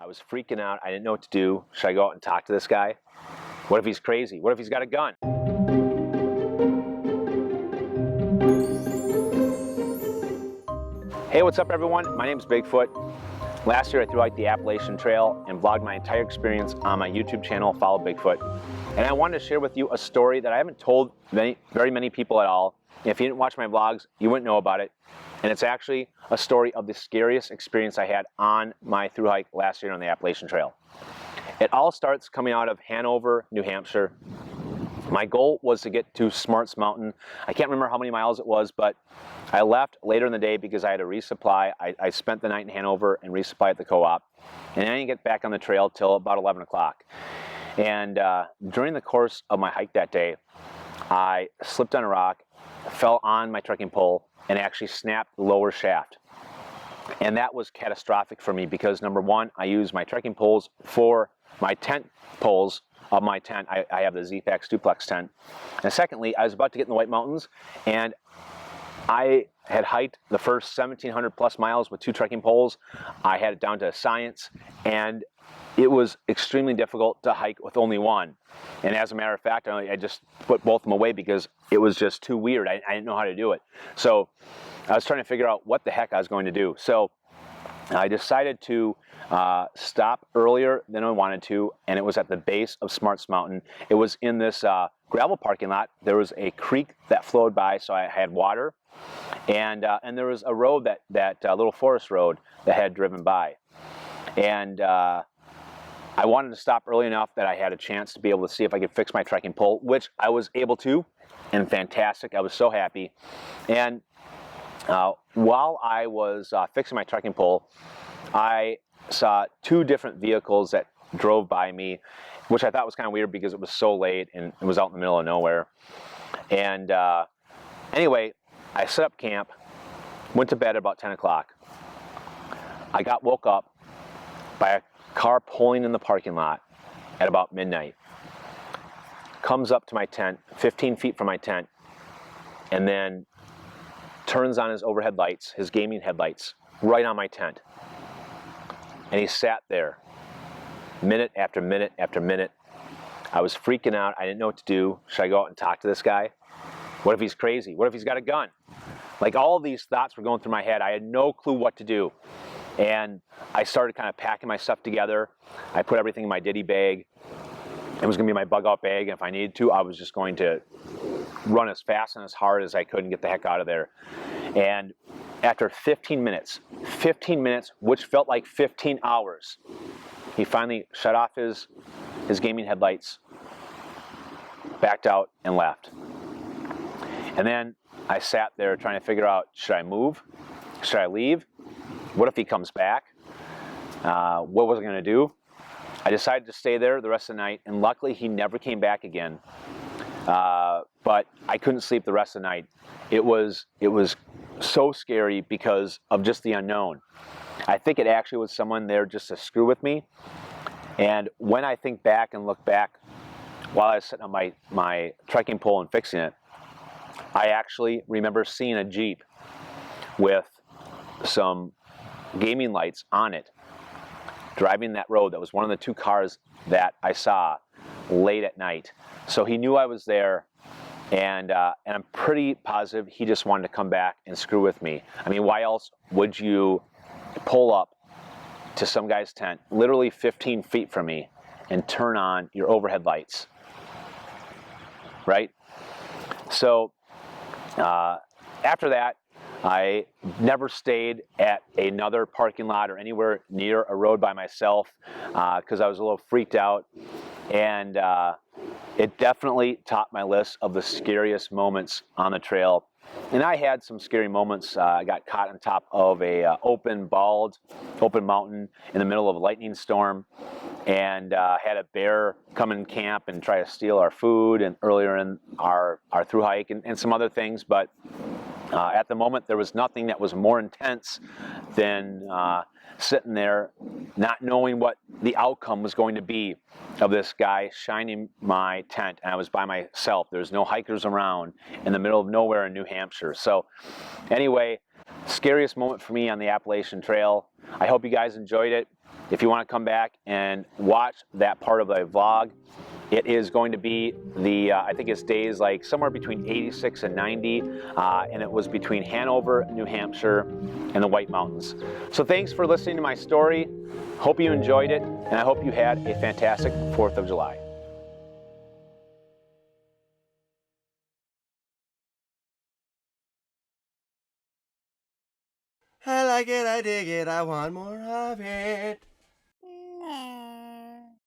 I was freaking out. I didn't know what to do. Should I go out and talk to this guy? What if he's crazy? What if he's got a gun? Hey, what's up everyone? My name is Bigfoot. Last year I thru-hiked the Appalachian Trail and vlogged my entire experience on my YouTube channel, Follow Bigfoot. And I wanted to share with you a story that I haven't told very many people at all. If you didn't watch my vlogs, you wouldn't know about it. And it's actually a story of the scariest experience I had on my thru-hike last year on the Appalachian Trail. It all starts coming out of Hanover, New Hampshire. My goal was to get to Smarts Mountain. I can't remember how many miles it was, but I left later in the day because I had to resupply. I spent the night in Hanover and resupplied at the co-op. And I didn't get back on the trail till about 11 o'clock. And during the course of my hike that day, I slipped on a rock, fell on my trekking pole, and actually snapped the lower shaft. And that was catastrophic for me because number one, I use my trekking poles for my tent poles of my tent. I have the Z-Pax duplex tent. And secondly, I was about to get in the White Mountains, and I had hiked the first 1,700 plus miles with 2 trekking poles. I had it down to science, and it was extremely difficult to hike with only one. And as a matter of fact, I just put both of them away because it was just too weird. I didn't know how to do it. So I was trying to figure out what the heck I was going to do. So I decided to stop earlier than I wanted to, and it was at the base of Smarts Mountain. It was in this gravel parking lot. There was a creek that flowed by, so I had water, and there was a road that little forest road that had driven by, and I wanted to stop early enough that I had a chance to be able to see if I could fix my trekking pole, which I was able to, and fantastic. I was so happy. And while I was fixing my trekking pole, I saw 2 different vehicles that drove by me, which I thought was kind of weird because it was so late and it was out in the middle of nowhere. And anyway, I set up camp, went to bed at about 10 o'clock. I got woke up by a car pulling in the parking lot at about midnight. Comes up to my tent, 15 feet from my tent, and then turns on his overhead lights, his gaming headlights, right on my tent. And he sat there, minute after minute after minute. I was freaking out. I didn't know what to do. Should I go out and talk to this guy? What if he's crazy? What if he's got a gun? Like, all of these thoughts were going through my head. I had no clue what to do. And I started kind of packing my stuff together. I put everything in my ditty bag. It was going to be my bug out bag. And if I needed to, I was just going to run as fast and as hard as I could and get the heck out of there. And after 15 minutes, which felt like 15 hours, he finally shut off his gaming headlights, backed out, and left. And then I sat there trying to figure out, should I move? Should I leave? What if he comes back? What was I going to do? I decided to stay there the rest of the night, and luckily he never came back again. But I couldn't sleep the rest of the night. It was so scary because of just the unknown. I think it actually was someone there just to screw with me. And when I think back and look back, while I was sitting on my trekking pole and fixing it, I actually remember seeing a Jeep with some gaming lights on it, driving that road. That was one of the 2 cars that I saw late at night. So he knew I was there, and I'm pretty positive he just wanted to come back and screw with me. I mean, why else would you pull up to some guy's tent, literally 15 feet from me, and turn on your overhead lights, right? So after that, I never stayed at another parking lot or anywhere near a road by myself because I was a little freaked out. And it definitely topped my list of the scariest moments on the trail. And I had some scary moments. I got caught on top of a open mountain in the middle of a lightning storm, and had a bear come in camp and try to steal our food, and earlier in our thru hike, and some other things. But at the moment, there was nothing that was more intense than sitting there not knowing what the outcome was going to be of this guy shining my tent. And I was by myself. There's no hikers around in the middle of nowhere in New Hampshire. So anyway, scariest moment for me on the Appalachian Trail. I hope you guys enjoyed it. if you want to come back and watch that part of the vlog. It is going to be I think it's days like somewhere between 86 and 90, and it was between Hanover, New Hampshire, and the White Mountains. So thanks for listening to my story. Hope you enjoyed it, and I hope you had a fantastic 4th of July. I like it, I dig it, I want more of it.